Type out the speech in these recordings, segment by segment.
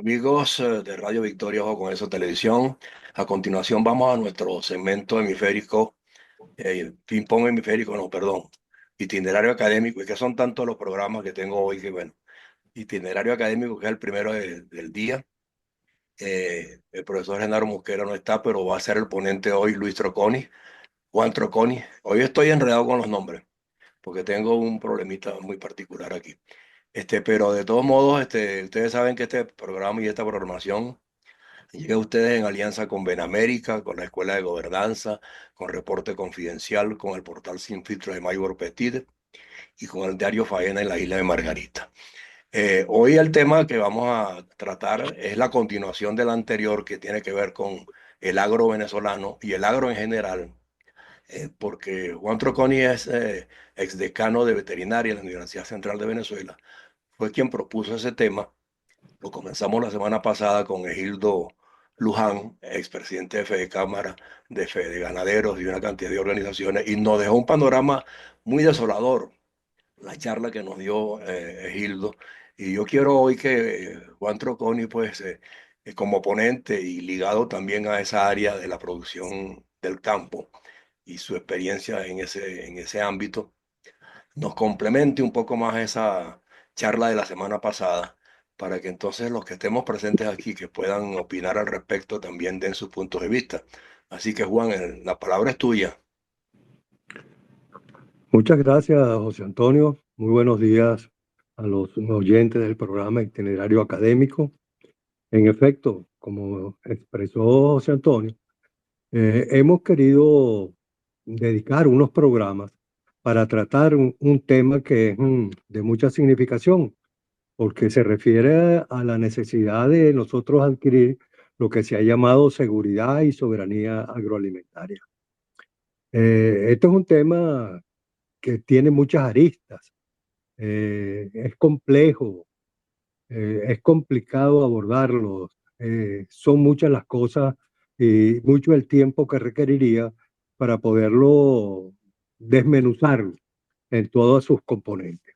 Amigos de Radio Victoria Ojo con Eso Televisión, a continuación vamos a nuestro segmento hemisférico, ping pong hemisférico, no, perdón, itinerario académico, y que son tantos los programas que tengo hoy que, bueno, itinerario académico, que es el primero del día. El profesor Genaro Mosquera no está, pero va a ser el ponente hoy, Luis Troconi, Juan Troconi. Hoy estoy enredado con los nombres, porque tengo un problemita muy particular aquí. Pero de todos modos, ustedes saben que este programa y esta programación llega a ustedes en alianza con Benamérica, con la Escuela de Gobernanza, con Reporte Confidencial, con el portal Sin Filtro de Maybor Petit y con el diario Faena en la isla de Margarita. Hoy el tema que vamos a tratar es la continuación del anterior, que tiene que ver con el agro venezolano y el agro en general, porque Juan Troconi es exdecano de veterinaria en la Universidad Central de Venezuela. Fue quien propuso ese tema. Lo comenzamos la semana pasada con Egildo Luján, expresidente de Fede Cámara, de Fede Ganaderos y una cantidad de organizaciones, y nos dejó un panorama muy desolador la charla que nos dio Egildo. Y yo quiero hoy que Juan Troconi, pues, como ponente y ligado también a esa área de la producción del campo y su experiencia en ese ámbito, nos complemente un poco más esa charla de la semana pasada, para que entonces los que estemos presentes aquí, que puedan opinar al respecto, también den sus puntos de vista. Así que Juan, la palabra es tuya. Muchas gracias, José Antonio. Muy buenos días a los oyentes del programa Itinerario Académico. En efecto, como expresó José Antonio, hemos querido dedicar unos programas para tratar un tema que es de mucha significación, porque se refiere a la necesidad de nosotros adquirir lo que se ha llamado seguridad y soberanía agroalimentaria. Este es un tema que tiene muchas aristas. Es complejo, es complicado abordarlo, son muchas las cosas y mucho el tiempo que requeriría para poderlo desmenuzar en todos sus componentes.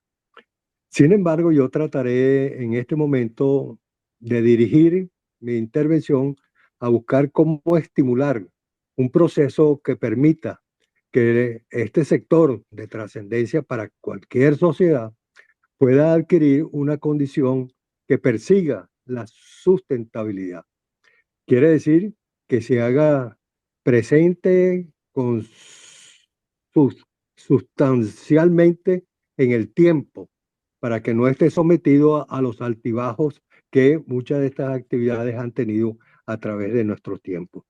Sin embargo, yo trataré en este momento de dirigir mi intervención a buscar cómo estimular un proceso que permita que este sector de trascendencia para cualquier sociedad pueda adquirir una condición que persiga la sustentabilidad. Quiere decir que se haga presente sus- sustancialmente en el tiempo para que no esté sometido a los altibajos que muchas de estas actividades han tenido a través de nuestro tiempo.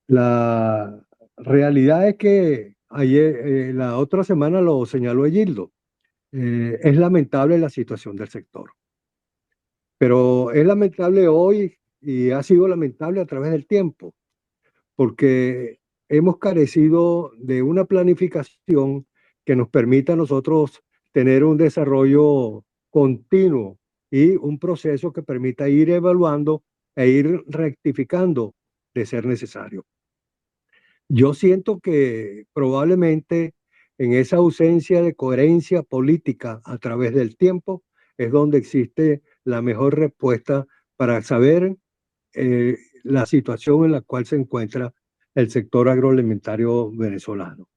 La realidad es que ayer, la otra semana lo señaló Gildo, es lamentable la situación del sector, pero es lamentable hoy y ha sido lamentable a través del tiempo, porque hemos carecido de una planificación que nos permita a nosotros tener un desarrollo continuo y un proceso que permita ir evaluando e ir rectificando de ser necesario. Yo siento que probablemente en esa ausencia de coherencia política a través del tiempo es donde existe la mejor respuesta para saber la situación en la cual se encuentra el sector agroalimentario venezolano.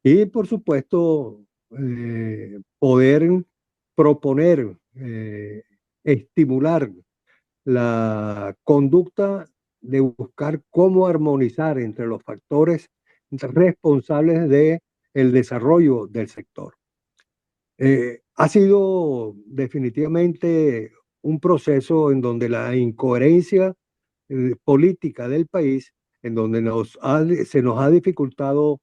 Y por supuesto, poder proponer, estimular la conducta de buscar cómo armonizar entre los factores responsables de el desarrollo del sector. Ha sido definitivamente un proceso en donde la incoherencia política del país, en donde se nos ha dificultado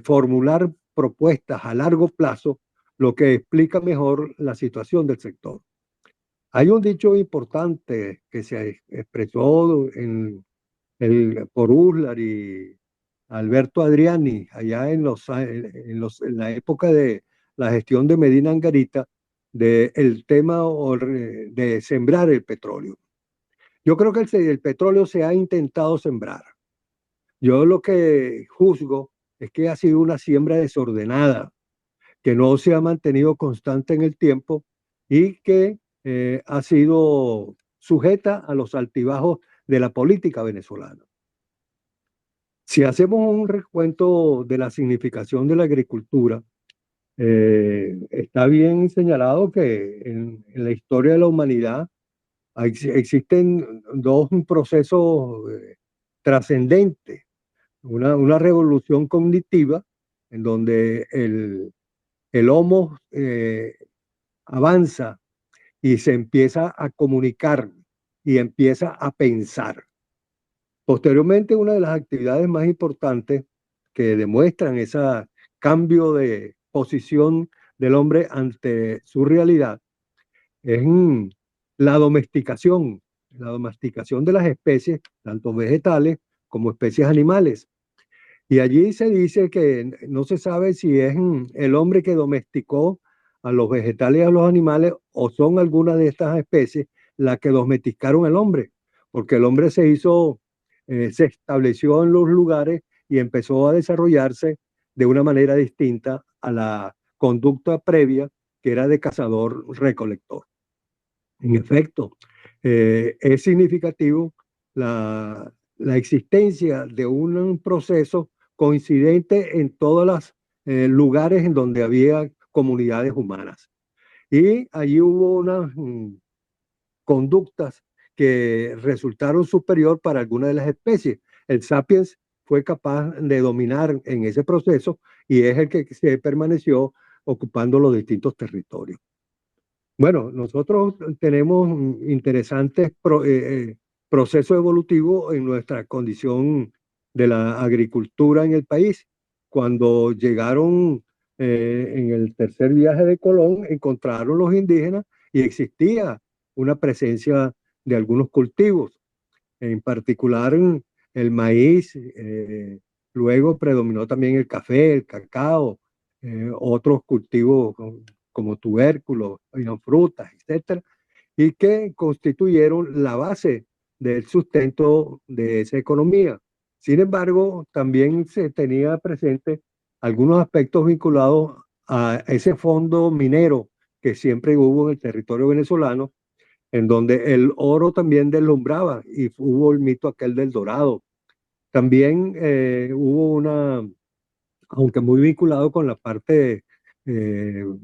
formular propuestas a largo plazo, lo que explica mejor la situación del sector. Hay un dicho importante que se expresó por Uslar y Alberto Adriani allá en la época de la gestión de Medina Angarita, del tema de sembrar el petróleo. Yo creo que el petróleo se ha intentado sembrar. Yo lo que juzgo es que ha sido una siembra desordenada, que no se ha mantenido constante en el tiempo y que ha sido sujeta a los altibajos de la política venezolana. Si hacemos un recuento de la significación de la agricultura, está bien señalado que en la historia de la humanidad existen dos procesos trascendentes. Una revolución cognitiva en donde el Homo avanza y se empieza a comunicar y empieza a pensar. Posteriormente, una de las actividades más importantes que demuestran ese cambio de posición del hombre ante su realidad es la domesticación de las especies, tanto vegetales como especies animales. Y allí se dice que no se sabe si es el hombre que domesticó a los vegetales y a los animales o son algunas de estas especies las que domesticaron al hombre, porque el hombre se estableció en los lugares y empezó a desarrollarse de una manera distinta a la conducta previa que era de cazador-recolector. En efecto, es significativo la existencia de un proceso coincidente en todos los lugares en donde había comunidades humanas. Y allí hubo unas conductas que resultaron superior para algunas de las especies. El sapiens fue capaz de dominar en ese proceso y es el que se permaneció ocupando los distintos territorios. Bueno, nosotros tenemos interesantes procesos evolutivos en nuestra condición de la agricultura en el país. Cuando llegaron en el tercer viaje de Colón, encontraron los indígenas y existía una presencia de algunos cultivos, en particular el maíz, luego predominó también el café, el cacao, otros cultivos como tubérculos, frutas, etcétera, y que constituyeron la base del sustento de esa economía. Sin embargo, también se tenía presente algunos aspectos vinculados a ese fondo minero que siempre hubo en el territorio venezolano, en donde el oro también deslumbraba y hubo el mito aquel del dorado. También hubo aunque muy vinculado con la parte de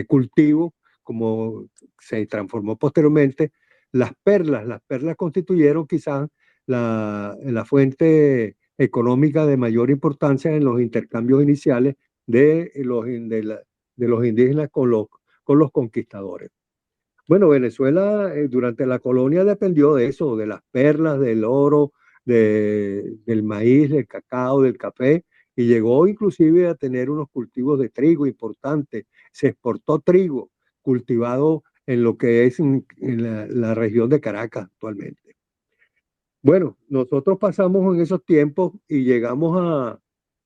cultivo, como se transformó posteriormente, las perlas. Las perlas constituyeron quizás la fuente económica de mayor importancia en los intercambios iniciales de los indígenas con los conquistadores. Bueno, Venezuela durante la colonia dependió de eso, de las perlas, del oro, del maíz, del cacao, del café, y llegó inclusive a tener unos cultivos de trigo importantes. Se exportó trigo cultivado en lo que es en la región de Caracas actualmente. Bueno, nosotros pasamos en esos tiempos y llegamos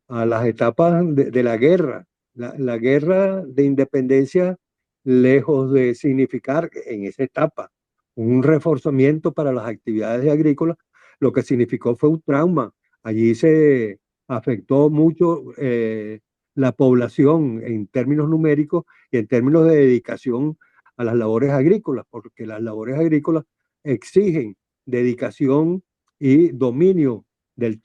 a las etapas de la guerra. La guerra de independencia, lejos de significar en esa etapa un reforzamiento para las actividades agrícolas, lo que significó fue un trauma. Allí se afectó mucho la población en términos numéricos y en términos de dedicación a las labores agrícolas, porque las labores agrícolas exigen dedicación y dominio del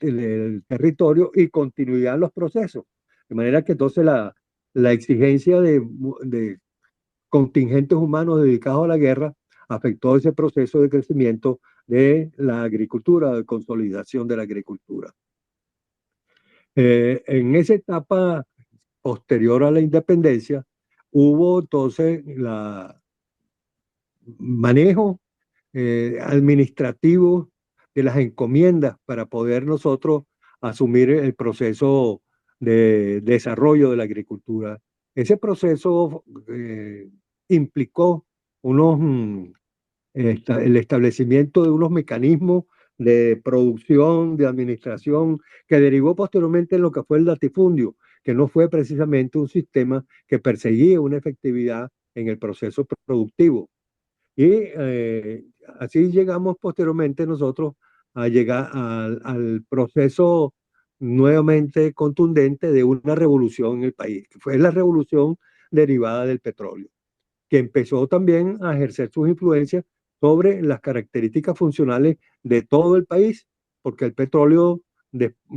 territorio y continuidad en los procesos. De manera que entonces la exigencia de contingentes humanos dedicados a la guerra afectó ese proceso de crecimiento de la agricultura, de consolidación de la agricultura. En esa etapa posterior a la independencia, hubo entonces manejo administrativo de las encomiendas para poder nosotros asumir el proceso de desarrollo de la agricultura. Ese proceso implicó el establecimiento de unos mecanismos de producción, de administración, que derivó posteriormente en lo que fue el latifundio, que no fue precisamente un sistema que perseguía una efectividad en el proceso productivo. Y así llegamos posteriormente nosotros a llegar al proceso nuevamente contundente de una revolución en el país, que fue la revolución derivada del petróleo, que empezó también a ejercer sus influencias sobre las características funcionales de todo el país, porque el petróleo,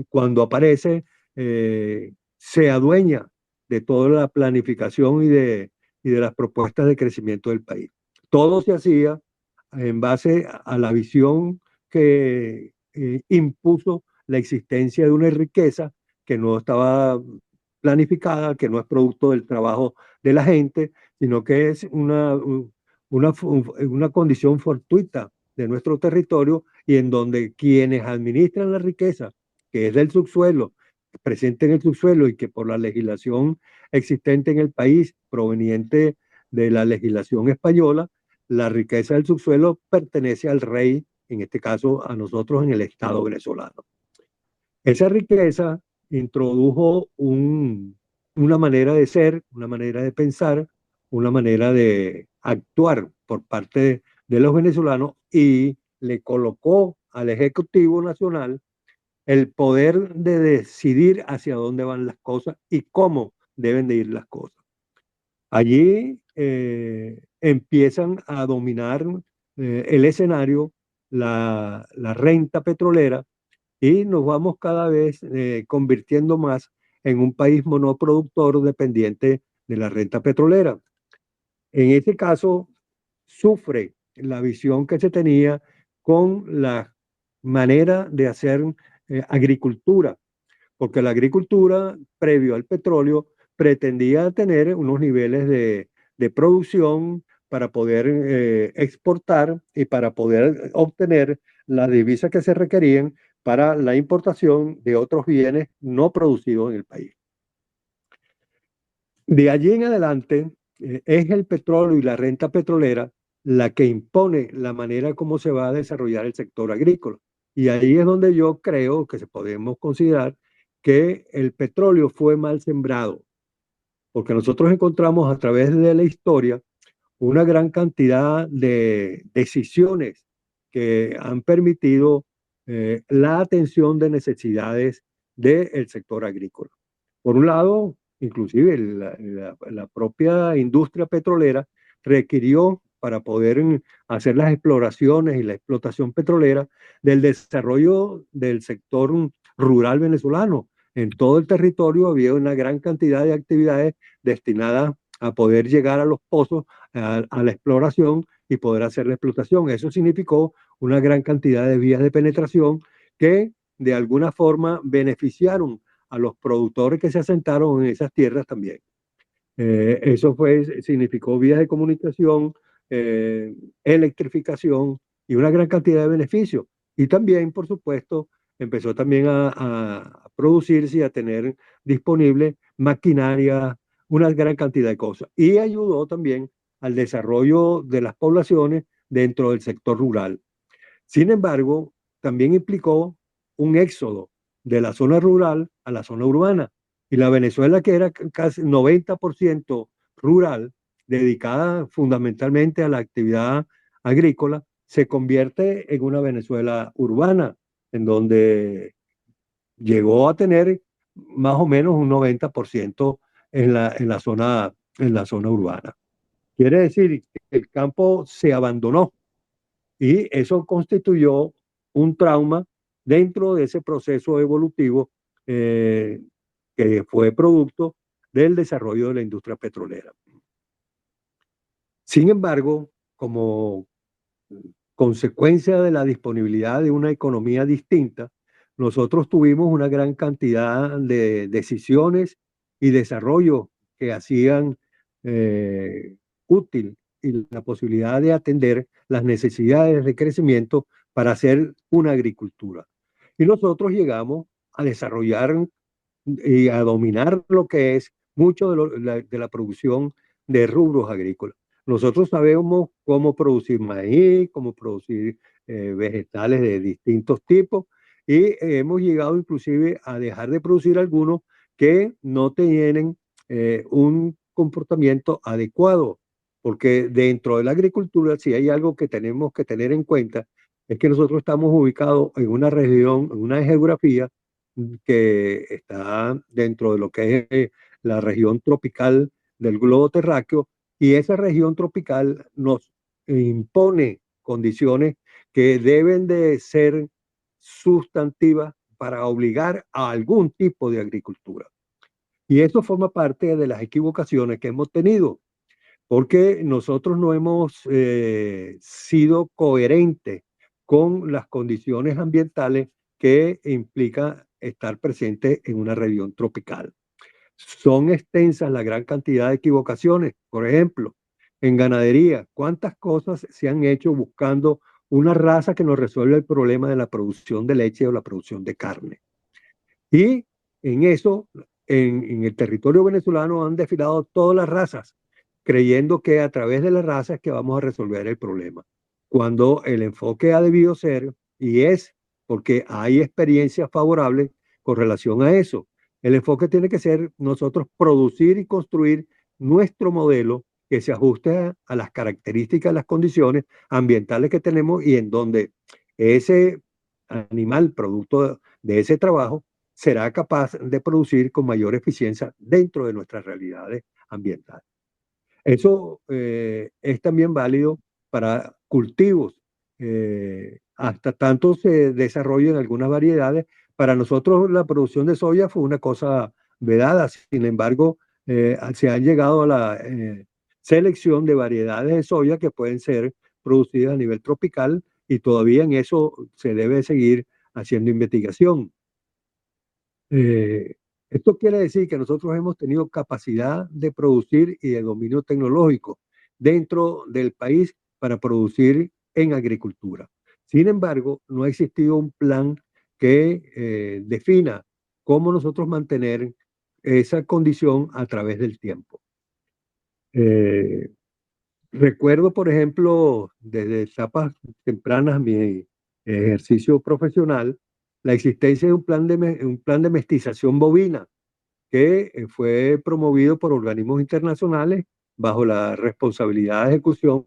cuando aparece, se adueña de toda la planificación y de las propuestas de crecimiento del país. Todo se hacía en base a la visión que impuso la existencia de una riqueza que no estaba planificada, que no es producto del trabajo de la gente, sino que es una condición fortuita de nuestro territorio y en donde quienes administran la riqueza, que es del subsuelo, presente en el subsuelo y que por la legislación existente en el país, proveniente de la legislación española, la riqueza del subsuelo pertenece al rey, en este caso a nosotros en el Estado venezolano. Esa riqueza introdujo una manera de ser, una manera de pensar, una manera de actuar por parte de los venezolanos y le colocó al Ejecutivo Nacional el poder de decidir hacia dónde van las cosas y cómo deben de ir las cosas. Allí empiezan a dominar el escenario la renta petrolera y nos vamos cada vez convirtiendo más en un país monoproductor dependiente de la renta petrolera. En este caso, sufre la visión que se tenía con la manera de hacer agricultura, porque la agricultura, previo al petróleo, pretendía tener unos niveles de producción para poder exportar y para poder obtener las divisas que se requerían para la importación de otros bienes no producidos en el país. De allí en adelante, es el petróleo y la renta petrolera la que impone la manera como se va a desarrollar el sector agrícola. Y ahí es donde yo creo que se podemos considerar que el petróleo fue mal sembrado, porque nosotros encontramos a través de la historia una gran cantidad de decisiones que han permitido la atención de necesidades del sector agrícola. Por un lado, inclusive la propia industria petrolera requirió para poder hacer las exploraciones y la explotación petrolera del desarrollo del sector rural venezolano. En todo el territorio había una gran cantidad de actividades destinadas a poder llegar a los pozos, a la exploración y poder hacer la explotación. Eso significó una gran cantidad de vías de penetración que de alguna forma beneficiaron a los productores que se asentaron en esas tierras también. Eso significó vías de comunicación, electrificación y una gran cantidad de beneficios. Y también, por supuesto, empezó también a producirse y a tener disponible maquinaria, una gran cantidad de cosas. Y ayudó también al desarrollo de las poblaciones dentro del sector rural. Sin embargo, también implicó un éxodo de la zona rural a la zona urbana. Y la Venezuela, que era casi 90% rural, dedicada fundamentalmente a la actividad agrícola, se convierte en una Venezuela urbana, en donde llegó a tener más o menos un 90% en la zona urbana. Quiere decir que el campo se abandonó y eso constituyó un trauma dentro de ese proceso evolutivo eh, que fue producto del desarrollo de la industria petrolera. Sin embargo, como consecuencia de la disponibilidad de una economía distinta, nosotros tuvimos una gran cantidad de decisiones y desarrollo que hacían útil y la posibilidad de atender las necesidades de crecimiento para hacer una agricultura. Y nosotros llegamos a desarrollar y a dominar lo que es mucho de la producción de rubros agrícolas. Nosotros sabemos cómo producir maíz, cómo producir vegetales de distintos tipos y hemos llegado inclusive a dejar de producir algunos que no tienen un comportamiento adecuado, porque dentro de la agricultura, si hay algo que tenemos que tener en cuenta, es que nosotros estamos ubicados en una región, en una geografía que está dentro de lo que es la región tropical del globo terráqueo, y esa región tropical nos impone condiciones que deben de ser sustantivas para obligar a algún tipo de agricultura. Y esto forma parte de las equivocaciones que hemos tenido, porque nosotros no hemos sido coherentes con las condiciones ambientales que implica estar presente en una región tropical. Son extensas la gran cantidad de equivocaciones. Por ejemplo, en ganadería, ¿cuántas cosas se han hecho buscando una raza que nos resuelva el problema de la producción de leche o la producción de carne? Y en eso, en el territorio venezolano han desfilado todas las razas, creyendo que a través de las razas es que vamos a resolver el problema. Cuando el enfoque ha debido ser, y es porque hay experiencias favorables con relación a eso, el enfoque tiene que ser nosotros producir y construir nuestro modelo que se ajuste a las características, las condiciones ambientales que tenemos y en donde ese animal, producto de ese trabajo, será capaz de producir con mayor eficiencia dentro de nuestras realidades ambientales. Eso es también válido para cultivos. Hasta tanto se desarrollen algunas variedades. Para nosotros la producción de soya fue una cosa vedada. Sin embargo, se han llegado a la selección de variedades de soya que pueden ser producidas a nivel tropical y todavía en eso se debe seguir haciendo investigación. Esto quiere decir que nosotros hemos tenido capacidad de producir y de dominio tecnológico dentro del país para producir en agricultura. Sin embargo, no ha existido un plan que defina cómo nosotros mantener esa condición a través del tiempo. Recuerdo, por ejemplo, desde etapas tempranas de mi ejercicio profesional, la existencia de un plan de mestización bovina que fue promovido por organismos internacionales bajo la responsabilidad de ejecución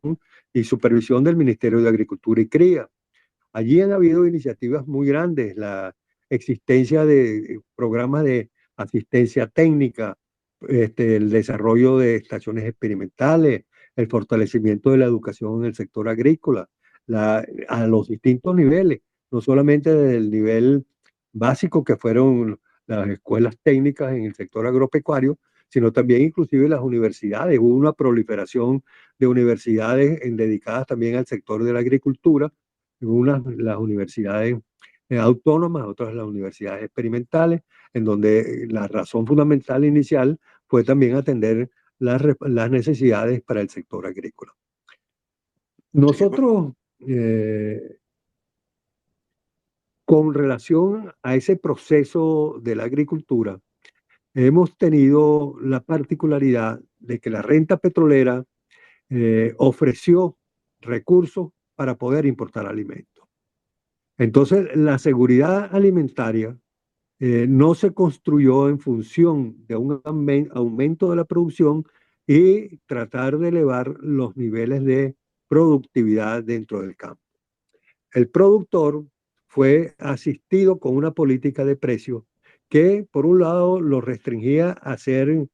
y supervisión del Ministerio de Agricultura y Cría. Allí han habido iniciativas muy grandes, la existencia de programas de asistencia técnica, el desarrollo de estaciones experimentales, el fortalecimiento de la educación en el sector agrícola, a los distintos niveles, no solamente desde el nivel básico que fueron las escuelas técnicas en el sector agropecuario, sino también inclusive las universidades. Hubo una proliferación de universidades dedicadas también al sector de la agricultura, unas las universidades autónomas, otras las universidades experimentales, en donde la razón fundamental inicial fue también atender las necesidades para el sector agrícola. Sí, Nosotros, con relación a ese proceso de la agricultura, hemos tenido la particularidad de que la renta petrolera ofreció recursos para poder importar alimentos. Entonces, la seguridad alimentaria no se construyó en función de un aumento de la producción y tratar de elevar los niveles de productividad dentro del campo. El productor fue asistido con una política de precios que, por un lado, lo restringía a ser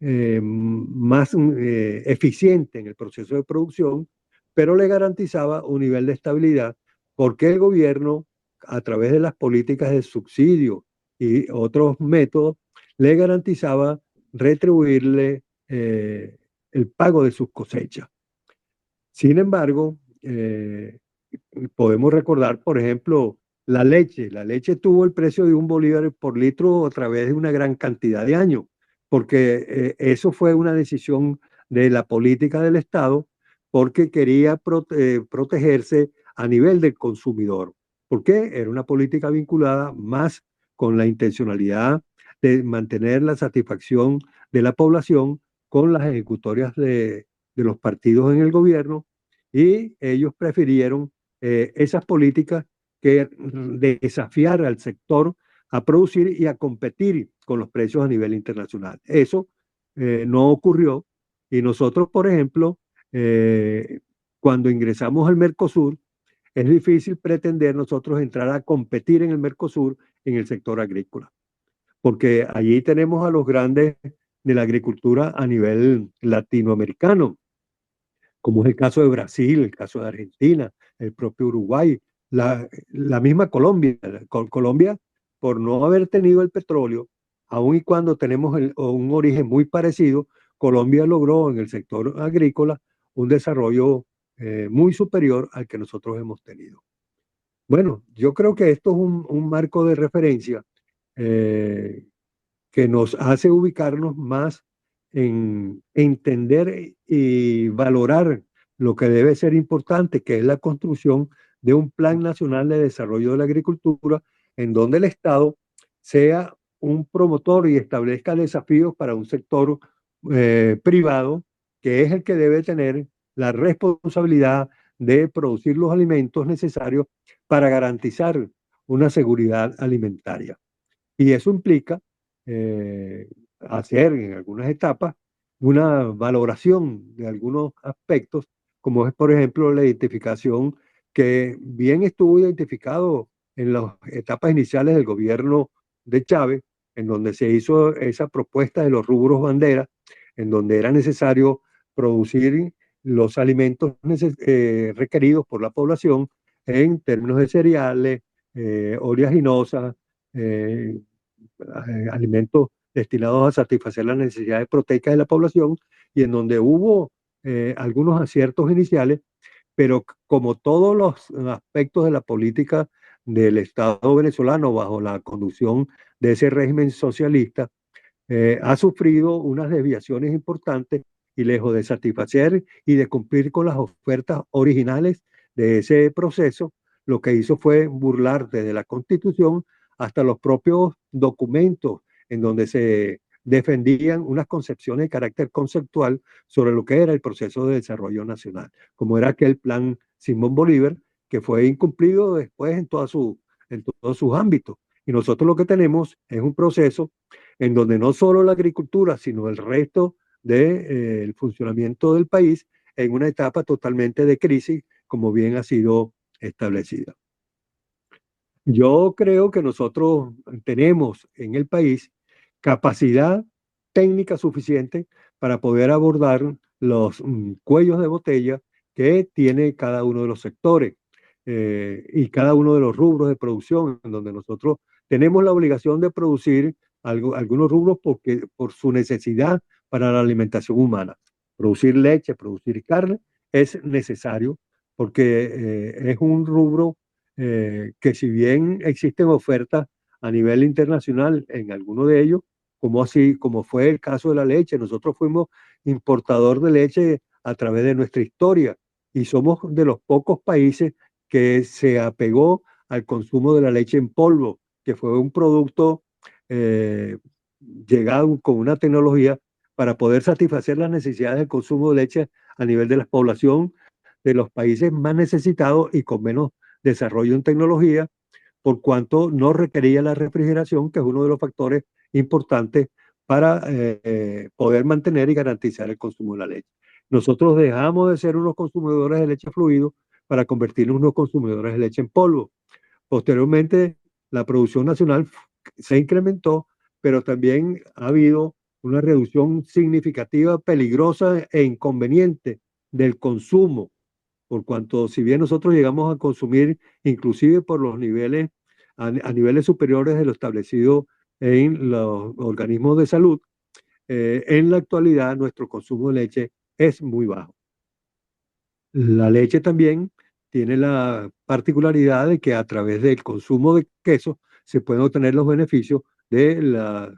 más eficiente en el proceso de producción, pero le garantizaba un nivel de estabilidad porque el gobierno, a través de las políticas de subsidio y otros métodos, le garantizaba retribuirle el pago de sus cosechas. Sin embargo, podemos recordar, por ejemplo, la leche. La leche tuvo el precio de $1 por litro a través de una gran cantidad de años, porque eso fue una decisión de la política del Estado, porque quería protegerse a nivel del consumidor. ¿Por qué? Era una política vinculada más con la intencionalidad de mantener la satisfacción de la población con las ejecutorias de los partidos en el gobierno, y ellos prefirieron esas políticas que desafiar al sector a producir y a competir con los precios a nivel internacional. Eso no ocurrió y nosotros, por ejemplo, cuando ingresamos al Mercosur, es difícil pretender nosotros entrar a competir en el Mercosur en el sector agrícola, porque allí tenemos a los grandes de la agricultura a nivel latinoamericano. como es el caso de Brasil, el caso de Argentina, el propio Uruguay, la misma Colombia. Colombia, por no haber tenido el petróleo, aun y cuando tenemos un origen muy parecido, Colombia logró en el sector agrícola un desarrollo muy superior al que nosotros hemos tenido. Bueno, yo creo que esto es un marco de referencia eh, que nos hace ubicarnos más en entender y valorar lo que debe ser importante, que es la construcción de un Plan Nacional de Desarrollo de la Agricultura, en donde el Estado sea un promotor y establezca desafíos para un sector privado, que es el que debe tener la responsabilidad de producir los alimentos necesarios para garantizar una seguridad alimentaria. Y eso implica hacer en algunas etapas una valoración de algunos aspectos, como es, por ejemplo, la identificación que bien estuvo identificado en las etapas iniciales del gobierno de Chávez, en donde se hizo esa propuesta de los rubros bandera, en donde era necesario producir los alimentos requeridos por la población en términos de cereales, oleaginosas, eh, alimentos destinados a satisfacer las necesidades proteicas de la población y en donde hubo algunos aciertos iniciales, pero como todos los aspectos de la política del Estado venezolano bajo la conducción de ese régimen socialista, ha sufrido unas desviaciones importantes y lejos de satisfacer y de cumplir con las ofertas originales de ese proceso, lo que hizo fue burlar desde la Constitución hasta los propios documentos en donde se defendían unas concepciones de carácter conceptual sobre lo que era el proceso de desarrollo nacional, como era aquel plan Simón Bolívar, que fue incumplido después en todos sus ámbitos. Y nosotros lo que tenemos es un proceso en donde no solo la agricultura, sino el resto del funcionamiento del país en una etapa totalmente de crisis, como bien ha sido establecida. Yo creo que nosotros tenemos en el país capacidad técnica suficiente para poder abordar los cuellos de botella que tiene cada uno de los sectores y cada uno de los rubros de producción, en donde nosotros tenemos la obligación de producir algunos rubros por su necesidad para la alimentación humana. Producir leche, producir carne es necesario porque es un rubro que si bien existen ofertas a nivel internacional en alguno de ellos, como así, como fue el caso de la leche, nosotros fuimos importador de leche a través de nuestra historia y somos de los pocos países que se apegó al consumo de la leche en polvo, que fue un producto eh, llegado con una tecnología para poder satisfacer las necesidades del consumo de leche a nivel de la población de los países más necesitados y con menos desarrollo en tecnología, por cuanto no requería la refrigeración, que es uno de los factores importantes para poder mantener y garantizar el consumo de la leche. Nosotros dejamos de ser unos consumidores de leche fluido para convertirnos en unos consumidores de leche en polvo. Posteriormente, la producción nacional se incrementó, pero también ha habido una reducción significativa, peligrosa e inconveniente del consumo por cuanto si bien nosotros llegamos a consumir inclusive por los niveles, a niveles superiores de lo establecido en los organismos de salud, en la actualidad nuestro consumo de leche es muy bajo. La leche también tiene la particularidad de que a través del consumo de queso se pueden obtener los beneficios de las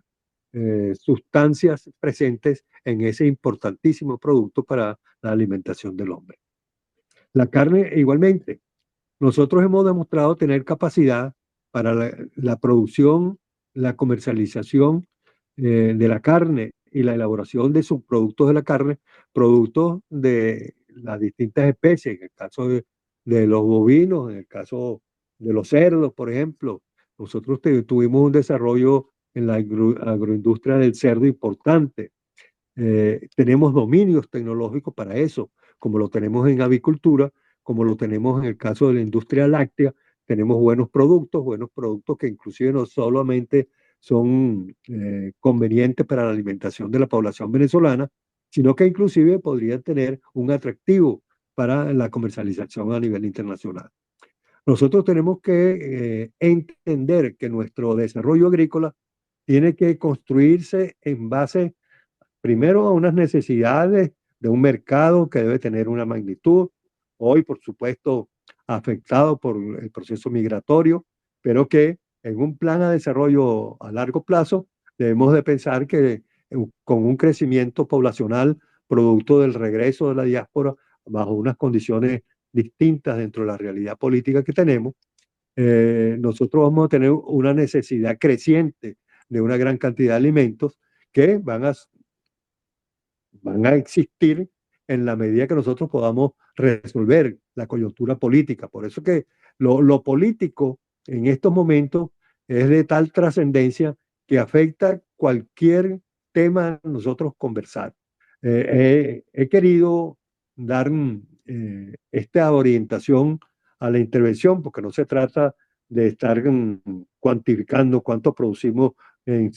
sustancias presentes en ese importantísimo producto para la alimentación del hombre. La carne igualmente. Nosotros hemos demostrado tener capacidad para la producción, la comercialización de la carne y la elaboración de subproductos de la carne, productos de las distintas especies, en el caso de los bovinos, en el caso de los cerdos, por ejemplo. Nosotros tuvimos un desarrollo en la agroindustria del cerdo importante. Tenemos dominios tecnológicos para eso, como lo tenemos en avicultura, como lo tenemos en el caso de la industria láctea. Tenemos buenos productos que inclusive no solamente son convenientes para la alimentación de la población venezolana, sino que inclusive podría tener un atractivo para la comercialización a nivel internacional. Nosotros tenemos que entender que nuestro desarrollo agrícola tiene que construirse en base primero a unas necesidades de un mercado que debe tener una magnitud, hoy por supuesto afectado por el proceso migratorio, pero que en un plan de desarrollo a largo plazo debemos de pensar que con un crecimiento poblacional producto del regreso de la diáspora bajo unas condiciones distintas dentro de la realidad política que tenemos, nosotros vamos a tener una necesidad creciente de una gran cantidad de alimentos que van a existir en la medida que nosotros podamos resolver la coyuntura política. Por eso que lo político en estos momentos es de tal trascendencia que afecta cualquier tema a nosotros conversar. He querido dar esta orientación a la intervención porque no se trata de estar cuantificando cuánto producimos en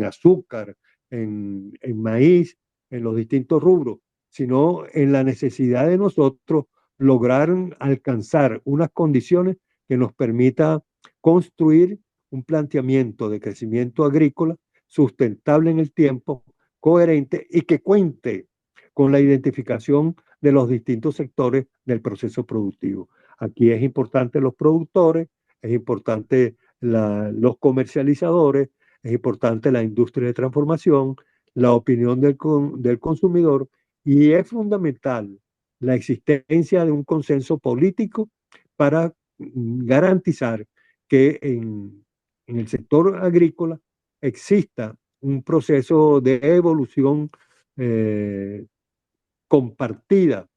azúcar, en maíz, en los distintos rubros, sino en la necesidad de nosotros lograr alcanzar unas condiciones que nos permita construir un planteamiento de crecimiento agrícola sustentable en el tiempo, coherente y que cuente con la identificación de los distintos sectores del proceso productivo. Aquí es importante los productores, es importante los comercializadores, es importante la industria de transformación, la opinión del consumidor y es fundamental la existencia de un consenso político para garantizar que en el sector agrícola exista un proceso de evolución eh, compartida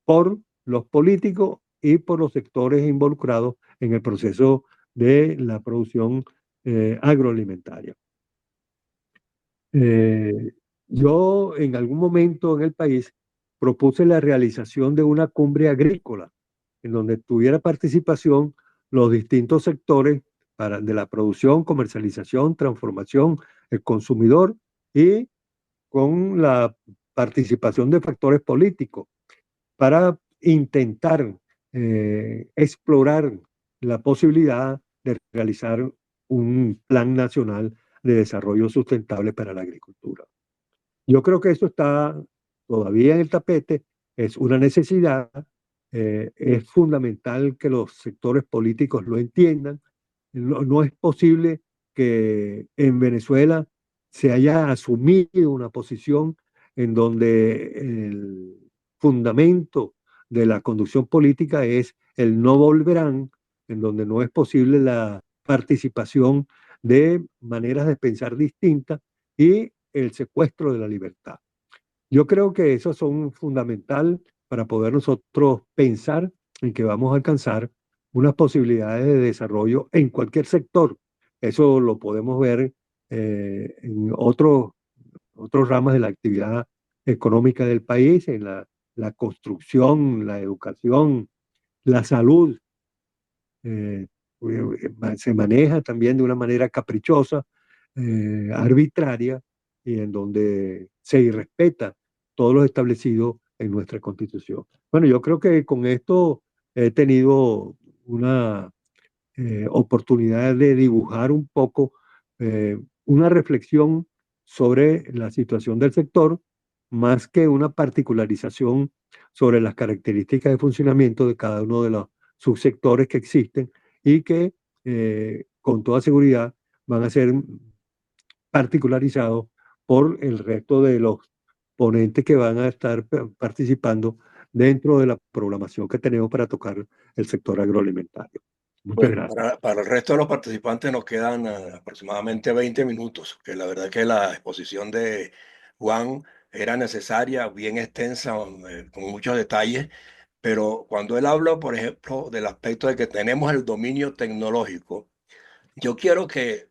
por los políticos y por los sectores involucrados en el proceso de la producción agroalimentaria. Eh, yo en algún momento en el país propuse la realización de una cumbre agrícola en donde tuviera participación los distintos sectores de la producción, comercialización, transformación, el consumidor y con la participación de factores políticos para intentar explorar la posibilidad de realizar un plan nacional de desarrollo sustentable para la agricultura. Yo creo que eso está todavía en el tapete, es una necesidad, es fundamental que los sectores políticos lo entiendan. No es posible que en Venezuela se haya asumido una posición en donde el fundamento de la conducción política es el no volverán, en donde no es posible la participación de maneras de pensar distintas y el secuestro de la libertad. Yo creo que eso son fundamental para poder nosotros pensar en que vamos a alcanzar unas posibilidades de desarrollo en cualquier sector. Eso lo podemos ver en otros ramas de la actividad económica del país, en la construcción, la educación, la salud. eh, Se maneja también de una manera caprichosa, arbitraria, y en donde se irrespeta todo lo establecido en nuestra Constitución. Bueno, yo creo que con esto he tenido una oportunidad de dibujar un poco una reflexión sobre la situación del sector, más que una particularización sobre las características de funcionamiento de cada uno de los subsectores que existen y que con toda seguridad van a ser particularizados por el resto de los ponentes que van a estar participando dentro de la programación que tenemos para tocar el sector agroalimentario. Muchas Bueno, gracias. para el resto de los participantes nos quedan aproximadamente 20 minutos, que la verdad que la exposición de Juan era necesaria, bien extensa, con muchos detalles, pero cuando él habla, por ejemplo, del aspecto de que tenemos el dominio tecnológico, yo quiero que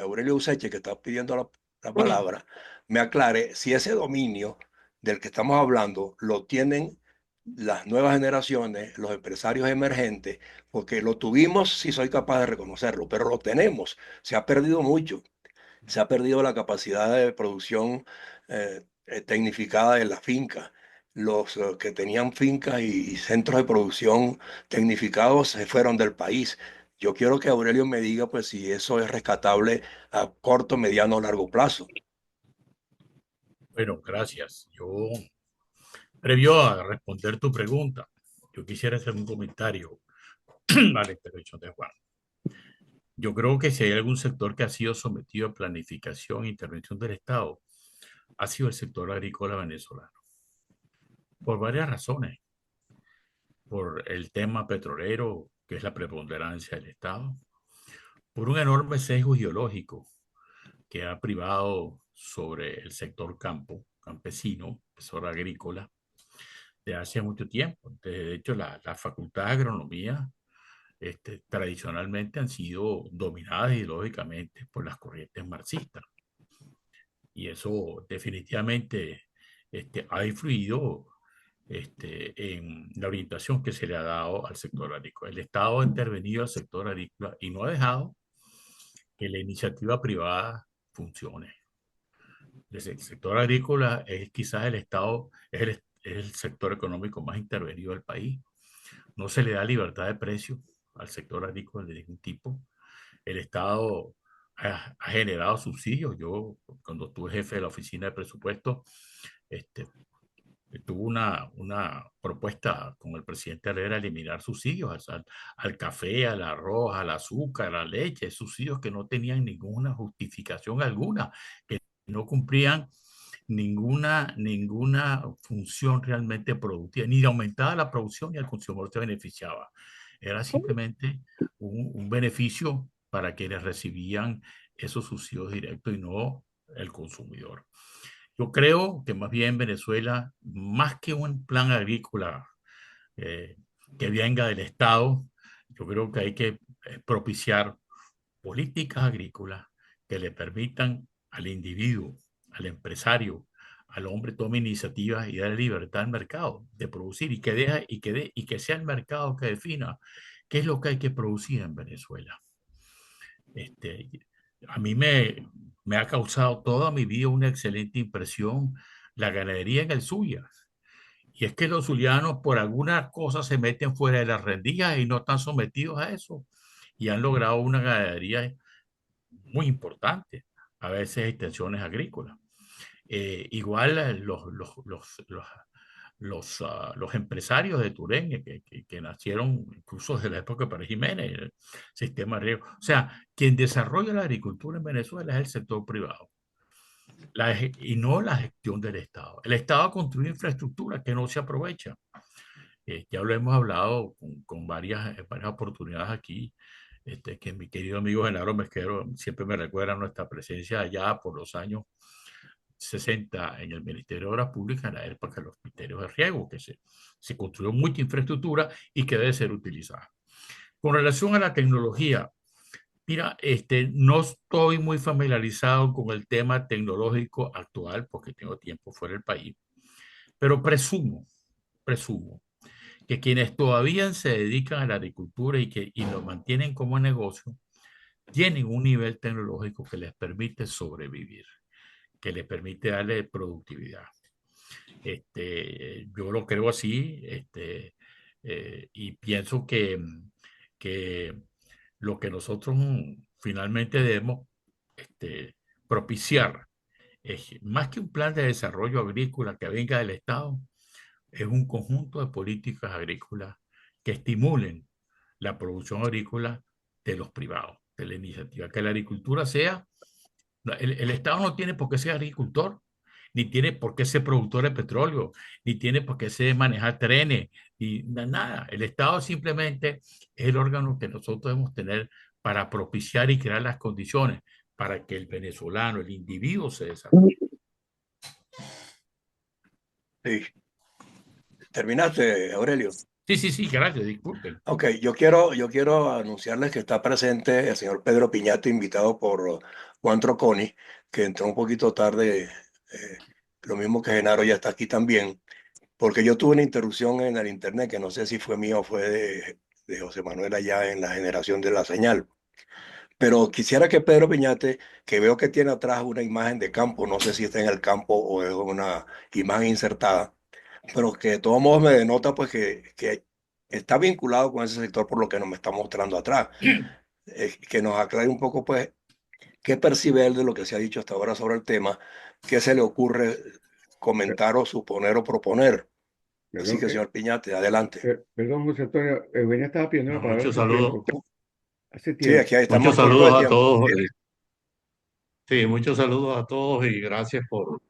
Aurelio Useche, que está pidiendo la palabra, me aclare si ese dominio del que estamos hablando lo tienen las nuevas generaciones, los empresarios emergentes, porque lo tuvimos, si soy capaz de reconocerlo, pero lo tenemos. Se ha perdido mucho. Se ha perdido la capacidad de producción tecnificada de la finca. Los que tenían fincas y centros de producción tecnificados se fueron del país. Yo quiero que Aurelio me diga pues si eso es rescatable a corto, mediano o largo plazo. Bueno, gracias. Previo a responder tu pregunta, yo quisiera hacer un comentario a la intervención de Juan. Yo creo que si hay algún sector que ha sido sometido a planificación e intervención del Estado, ha sido el sector agrícola venezolano, por varias razones. Por el tema petrolero, que es la preponderancia del Estado, por un enorme sesgo ideológico que ha privado sobre el sector campesino, sector agrícola, de hace mucho tiempo. De hecho, la Facultad de Agronomía tradicionalmente han sido dominadas ideológicamente por las corrientes marxistas. Y eso definitivamente ha influido en la orientación que se le ha dado al sector agrícola. El Estado ha intervenido al sector agrícola y no ha dejado que la iniciativa privada funcione. Desde el sector agrícola es quizás el Estado, es el sector económico más intervenido del país. No se le da libertad de precio al sector agrícola de ningún tipo. El Estado ha generado subsidios. Yo, cuando estuve jefe de la oficina de presupuesto, este, tuvo una propuesta con el presidente Herrera eliminar subsidios al café, al arroz, al azúcar, a la leche, subsidios que no tenían ninguna justificación alguna, que no cumplían ninguna función realmente productiva, ni aumentaba la producción ni el consumidor se beneficiaba. Era simplemente un beneficio para quienes recibían esos subsidios directos y no el consumidor. Yo creo que más bien Venezuela, más que un plan agrícola eh, que venga del Estado, yo creo que hay que propiciar políticas agrícolas que le permitan al individuo, al empresario, al hombre tome iniciativas y darle libertad al mercado de producir y que sea el mercado que defina qué es lo que hay que producir en Venezuela. Este, a mí me ha causado toda mi vida una excelente impresión la ganadería en el Zulia. Y es que los zulianos por algunas cosas se meten fuera de las rendijas y no están sometidos a eso. Y han logrado una ganadería muy importante, a veces extensiones agrícolas. Igual los empresarios de Tureña, que nacieron incluso desde la época de Pérez Jiménez, el sistema de riego. O sea, quien desarrolla la agricultura en Venezuela es el sector privado y no la gestión del Estado. El Estado ha construido infraestructura que no se aprovecha. Ya lo hemos hablado con varias oportunidades aquí, que mi querido amigo Genaro Mesquero siempre me recuerda nuestra presencia allá por los años 60 en el Ministerio de Obras Públicas, en la época de los ministerios de riego, que se construyó mucha infraestructura y que debe ser utilizada. Con relación a la tecnología, mira, no estoy muy familiarizado con el tema tecnológico actual porque tengo tiempo fuera del país, pero presumo que quienes todavía se dedican a la agricultura y lo mantienen como negocio, tienen un nivel tecnológico que les permite sobrevivir, que les permite darle productividad. Yo lo creo así, y pienso que lo que nosotros finalmente debemos propiciar es más que un plan de desarrollo agrícola que venga del Estado, es un conjunto de políticas agrícolas que estimulen la producción agrícola de los privados, de la iniciativa, que la agricultura sea, el Estado no tiene por qué ser agricultor, ni tiene por qué ser productor de petróleo, ni tiene por qué ser manejar trenes, ni nada. El Estado simplemente es el órgano que nosotros debemos tener para propiciar y crear las condiciones para que el venezolano, el individuo se desarrolle. Sí. ¿Terminaste, Aurelio? Sí, gracias, disculpen. Ok, yo quiero anunciarles que está presente el señor Pedro Piñate, invitado por Juan Troconi, que entró un poquito tarde, lo mismo que Genaro ya está aquí también, porque yo tuve una interrupción en el internet que no sé si fue mía o fue de José Manuel allá en la generación de la señal. Pero quisiera que Pedro Piñate, que veo que tiene atrás una imagen de campo, no sé si está en el campo o es una imagen insertada, pero que de todos modos me denota pues que está vinculado con ese sector por lo que nos me está mostrando atrás. Que nos aclare un poco pues qué percibe él de lo que se ha dicho hasta ahora sobre el tema, qué se le ocurre Per- comentar o suponer o proponer. Así Perdón, que, señor Piñate, adelante. perdón, José Antonio, Eugenia estaba pidiendo la No, palabra muchos hace saludos, tiempo. Hace Sí, tiempo. aquí muchos estamos cortos de saludos a tiempo. todos. Sí, muchos saludos a todos y gracias por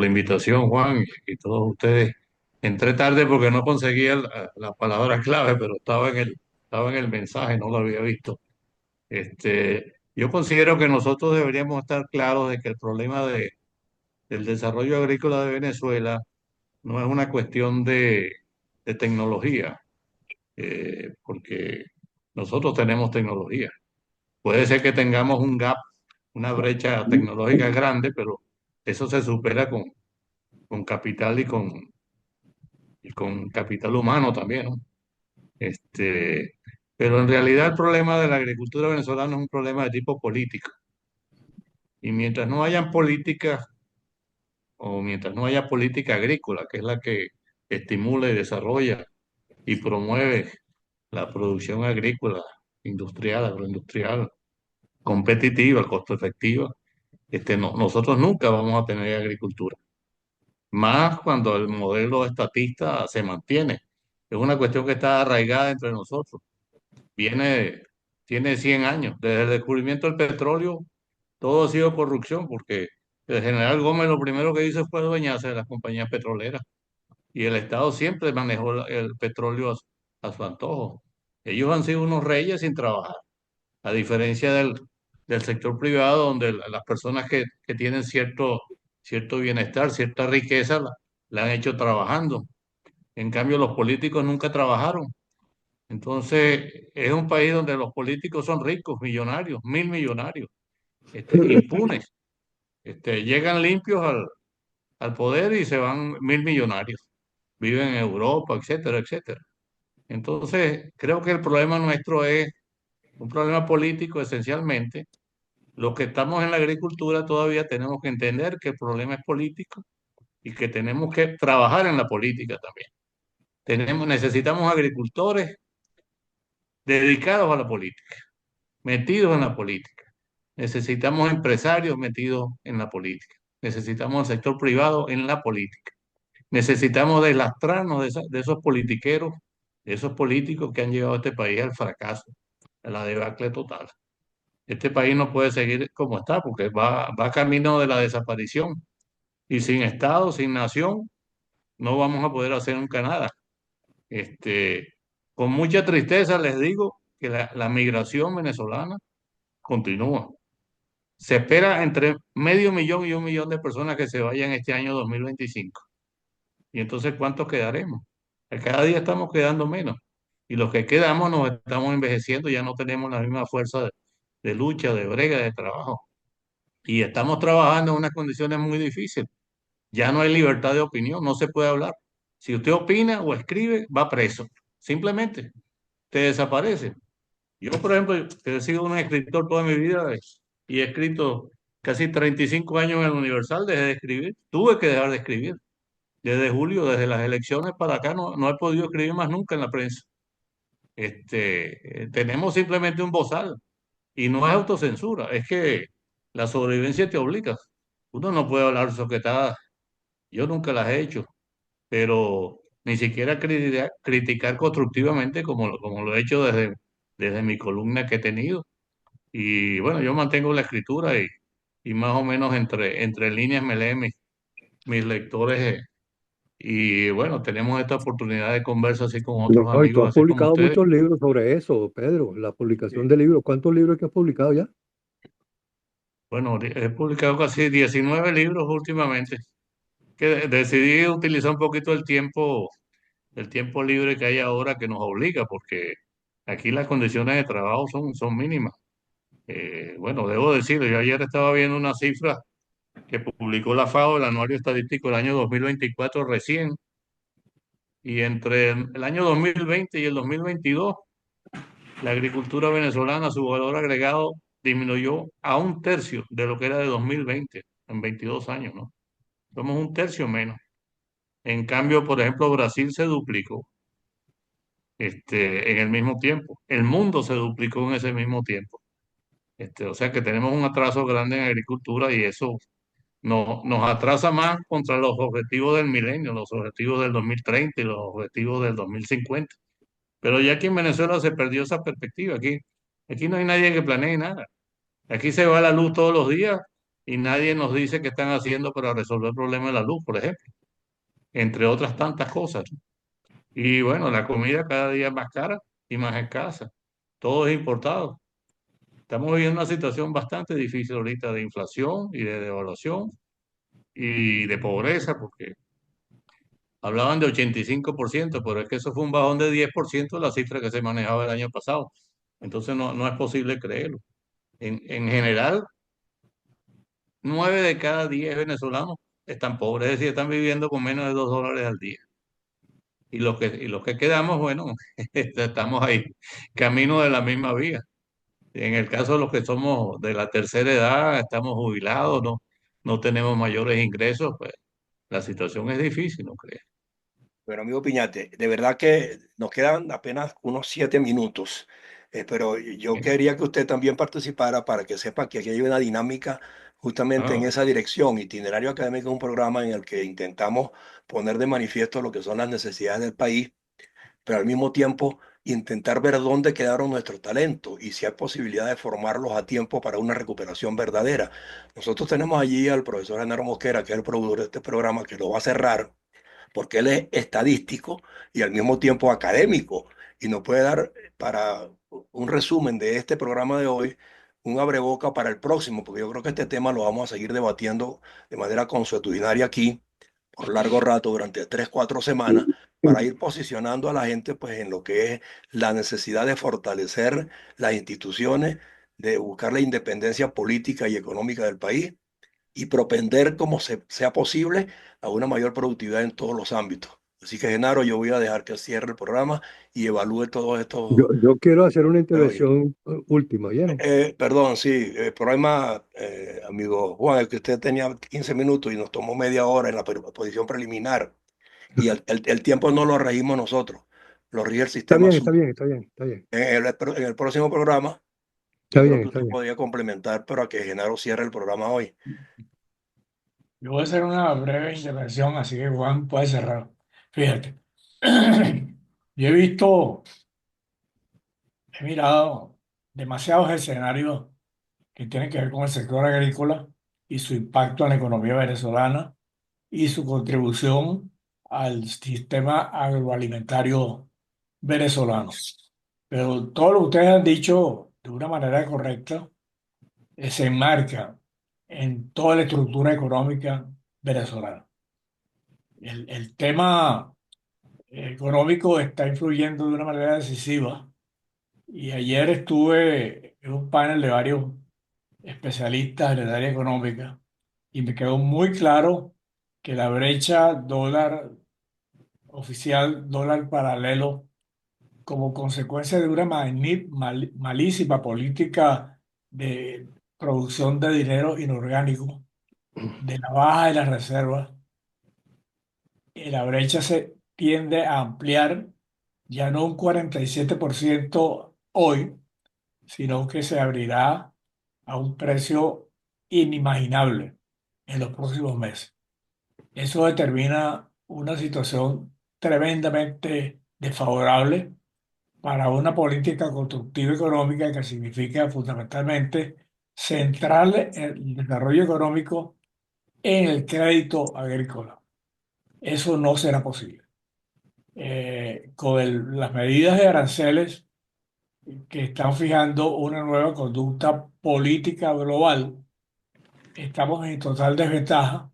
la invitación, Juan, y todos ustedes. Entré tarde porque no conseguía la palabra clave, pero estaba en el mensaje, no lo había visto. Yo considero que nosotros deberíamos estar claros de que el problema del desarrollo agrícola de Venezuela no es una cuestión de tecnología, porque nosotros tenemos tecnología. Puede ser que tengamos un gap, una brecha tecnológica grande, pero eso se supera con capital y con capital humano también, ¿no? Pero en realidad el problema de la agricultura venezolana es un problema de tipo político. Y mientras no hayan políticas o mientras no haya política agrícola, que es la que estimula y desarrolla y promueve la producción agrícola, industrial, agroindustrial, competitiva, costo efectiva, nosotros nunca vamos a tener agricultura. Más cuando el modelo estatista se mantiene. Es una cuestión que está arraigada entre nosotros. Viene, tiene 100 años. Desde el descubrimiento del petróleo, todo ha sido corrupción, porque el general Gómez lo primero que hizo fue adueñarse de las compañías petroleras. Y el Estado siempre manejó el petróleo a su antojo. Ellos han sido unos reyes sin trabajar, a diferencia del sector privado, donde las personas que tienen cierto bienestar, cierta riqueza, la han hecho trabajando. En cambio, los políticos nunca trabajaron. Entonces, es un país donde los políticos son ricos, millonarios, mil millonarios, impunes. Llegan limpios al poder y se van mil millonarios. Viven en Europa, etcétera, etcétera. Entonces, creo que el problema nuestro es un problema político esencialmente. Los que estamos en la agricultura todavía tenemos que entender que el problema es político y que tenemos que trabajar en la política también. Necesitamos agricultores dedicados a la política, metidos en la política. Necesitamos empresarios metidos en la política. Necesitamos el sector privado en la política. Necesitamos deslastrarnos de esos politiqueros, de esos políticos que han llevado a este país al fracaso, a la debacle total. Este país no puede seguir como está porque va camino de la desaparición. Y sin Estado, sin nación, no vamos a poder hacer nunca nada. Con mucha tristeza les digo que la migración venezolana continúa. Se espera entre medio millón y un millón de personas que se vayan este año 2025. Y entonces, ¿cuántos quedaremos? Cada día estamos quedando menos. Y los que quedamos nos estamos envejeciendo, ya no tenemos la misma fuerza de lucha, de brega, de trabajo. Y estamos trabajando en unas condiciones muy difíciles. Ya no hay libertad de opinión, no se puede hablar. Si usted opina o escribe, va preso. Simplemente te desaparece. Yo, por ejemplo, que he sido un escritor toda mi vida y he escrito casi 35 años en el Universal, dejé de escribir. Tuve que dejar de escribir. Desde julio, desde las elecciones para acá, no he podido escribir más nunca en la prensa. Tenemos simplemente un bozal y no es autocensura, es que la sobrevivencia te obliga. Uno no puede hablar soquetadas, yo nunca las he hecho, pero ni siquiera criticar constructivamente como lo he hecho desde mi columna que he tenido. Y bueno, yo mantengo la escritura y más o menos entre líneas me leen mis lectores. Y bueno, tenemos esta oportunidad de conversar así con otros No, y tú amigos, has así como publicado ustedes. muchos libros sobre eso, Pedro, la publicación Y, de libros. ¿Cuántos libros que has publicado ya? bueno, he publicado casi 19 libros últimamente, que decidí utilizar un poquito el tiempo libre que hay ahora que nos obliga, porque aquí las condiciones de trabajo son mínimas. Bueno, debo decirlo, yo ayer estaba viendo una cifra que publicó la FAO, el Anuario Estadístico del año 2024 recién, y entre el año 2020 y el 2022 la agricultura venezolana, su valor agregado disminuyó a un tercio de lo que era de 2020, en 22 años, ¿no? Somos un tercio menos. En cambio, por ejemplo, Brasil se duplicó en el mismo tiempo. El mundo se duplicó en ese mismo tiempo. O sea que tenemos un atraso grande en agricultura y eso nos atrasa más contra los objetivos del milenio, los objetivos del 2030 y los objetivos del 2050. Pero ya aquí en Venezuela se perdió esa perspectiva. Aquí no hay nadie que planee nada. Aquí se va la luz todos los días y nadie nos dice qué están haciendo para resolver el problema de la luz, por ejemplo, entre otras tantas cosas. Y bueno, la comida cada día es más cara y más escasa. Todo es importado. Estamos viviendo una situación bastante difícil ahorita de inflación y de devaluación y de pobreza, porque hablaban de 85%, pero es que eso fue un bajón de 10% de la cifra que se manejaba el año pasado. Entonces no es posible creerlo. En general, 9 de cada 10 venezolanos están pobres, es decir, están viviendo con menos de $2 al día. Y los que quedamos, bueno, estamos ahí, camino de la misma vía. En el caso de los que somos de la tercera edad, estamos jubilados, no tenemos mayores ingresos, pues la situación es difícil, ¿no crees? Pero amigo Piñate, de verdad que nos quedan apenas unos 7 minutos, pero yo quería que usted también participara para que sepa que aquí hay una dinámica justamente en Ah, esa dirección. Itinerario Académico es un programa en el que intentamos poner de manifiesto lo que son las necesidades del país, pero al mismo tiempo intentar ver dónde quedaron nuestros talentos y si hay posibilidad de formarlos a tiempo para una recuperación verdadera. Nosotros tenemos allí al profesor Genaro Mosquera, que es el productor de este programa, que lo va a cerrar porque él es estadístico y al mismo tiempo académico y nos puede dar para un resumen de este programa de hoy, un abreboca para el próximo, porque yo creo que este tema lo vamos a seguir debatiendo de manera consuetudinaria aquí por largo rato durante 3, 4 semanas para ir posicionando a la gente pues en lo que es la necesidad de fortalecer las instituciones, de buscar la independencia política y económica del país y propender como sea posible a una mayor productividad en todos los ámbitos. Así que, Genaro, yo voy a dejar que cierre el programa y evalúe todos estos. Yo quiero hacer una Me oye. intervención última, ¿vieron? Perdón, sí, el problema, amigo Juan, es que usted tenía 15 minutos y nos tomó media hora en la posición preliminar y el tiempo no lo regimos nosotros, lo rige el Está sistema bien, está Zoom. bien, está bien, está bien, En el próximo programa, está yo creo bien, que está usted bien. podría complementar para que Genaro cierre el programa hoy. Yo voy a hacer una breve intervención, así que Juan puede cerrar. Fíjate, yo he mirado demasiados escenarios que tienen que ver con el sector agrícola y su impacto en la economía venezolana y su contribución al sistema agroalimentario venezolano. Pero todo lo que ustedes han dicho de una manera correcta se enmarca en toda la estructura económica venezolana. El tema económico está influyendo de una manera decisiva y ayer estuve en un panel de varios especialistas en el área económica y me quedó muy claro que la brecha dólar oficial, dólar paralelo, como consecuencia de una malísima política de producción de dinero inorgánico, de la baja de las reservas, la brecha se tiende a ampliar ya no un 47% hoy, sino que se abrirá a un precio inimaginable en los próximos meses. Eso determina una situación tremendamente desfavorable para una política constructiva económica que significa fundamentalmente centrar el desarrollo económico en el crédito agrícola. Eso no será posible. Las medidas de aranceles que están fijando una nueva conducta política global, estamos en total desventaja,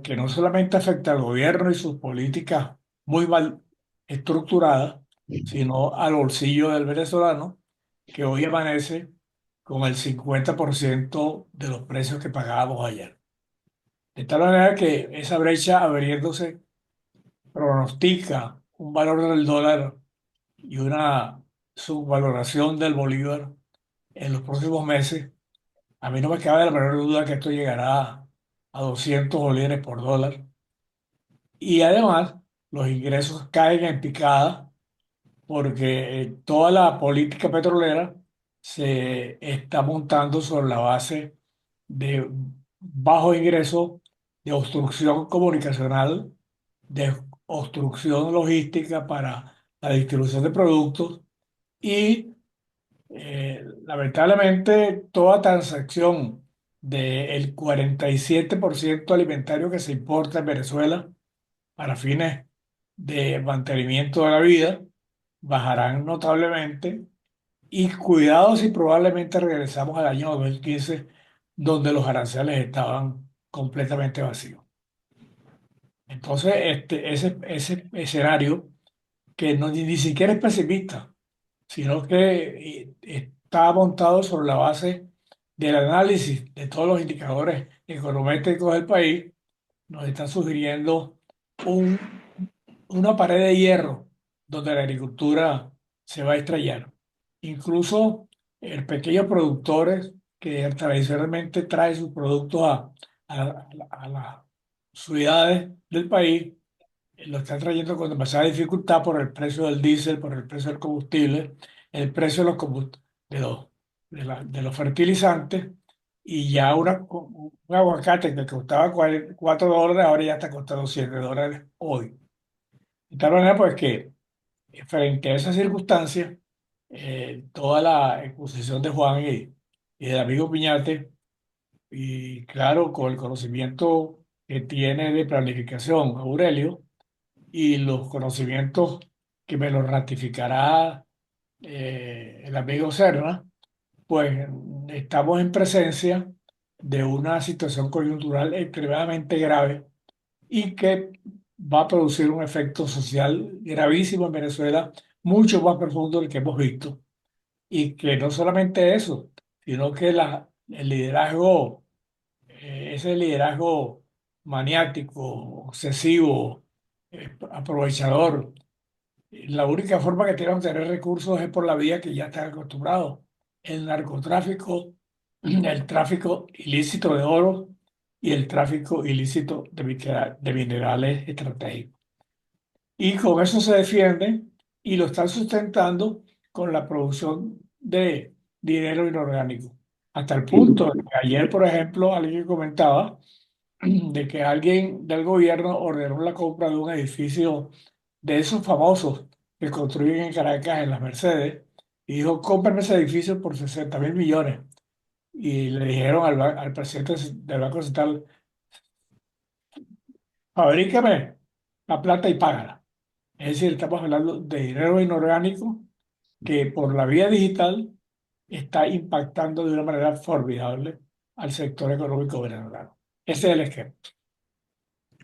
que no solamente afecta al gobierno y sus políticas muy mal estructuradas, sino al bolsillo del venezolano, que hoy amanece con el 50% de los precios que pagábamos ayer. De tal manera que esa brecha abriéndose pronostica un valor del dólar y una subvaloración del bolívar en los próximos meses. A mí no me cabe la menor duda que esto llegará a 200 bolívares por dólar. Y además, los ingresos caen en picada porque toda la política petrolera se está montando sobre la base de bajo ingreso, de obstrucción comunicacional, de obstrucción logística para la distribución de productos y lamentablemente toda transacción del 47% alimentario que se importa en Venezuela para fines de mantenimiento de la vida bajarán notablemente y cuidado si probablemente regresamos al año 2015 donde los aranceles estaban completamente vacíos. Entonces, ese escenario que ni siquiera es pesimista, sino que está montado sobre la base del análisis de todos los indicadores econométricos del país, nos está sugiriendo un una pared de hierro donde la agricultura se va a estrellar. Incluso pequeños productores que tradicionalmente traen sus productos a las ciudades del país, lo están trayendo con demasiada dificultad por el precio del diésel, por el precio del combustible, el precio de los fertilizantes, y ya un aguacate que costaba $4, ahora ya está costando $7 hoy. De tal manera, pues que frente a esas circunstancias, toda la exposición de Juan y del amigo Piñate, y claro, con el conocimiento que tiene de planificación Aurelio y los conocimientos que me lo ratificará el amigo Serna, pues estamos en presencia de una situación coyuntural extremadamente grave y que va a producir un efecto social gravísimo en Venezuela, mucho más profundo del que hemos visto. Y que no solamente eso, sino que el liderazgo, ese liderazgo maniático, obsesivo, aprovechador, la única forma que tienen de tener recursos es por la vía que ya están acostumbrados: el narcotráfico, el tráfico ilícito de oro y el tráfico ilícito de minerales estratégicos. Y con eso se defienden y lo están sustentando con la producción de dinero inorgánico. Hasta el punto de que ayer, por ejemplo, alguien comentaba de que alguien del gobierno ordenó la compra de un edificio de esos famosos que construyen en Caracas, en las Mercedes, y dijo: cómprame ese edificio por 60.000 millones. Y le dijeron al presidente del Banco Central: fabrícame la plata y págala. Es decir, estamos hablando de dinero inorgánico que por la vía digital está impactando de una manera formidable al sector económico venezolano. Ese es el esquema.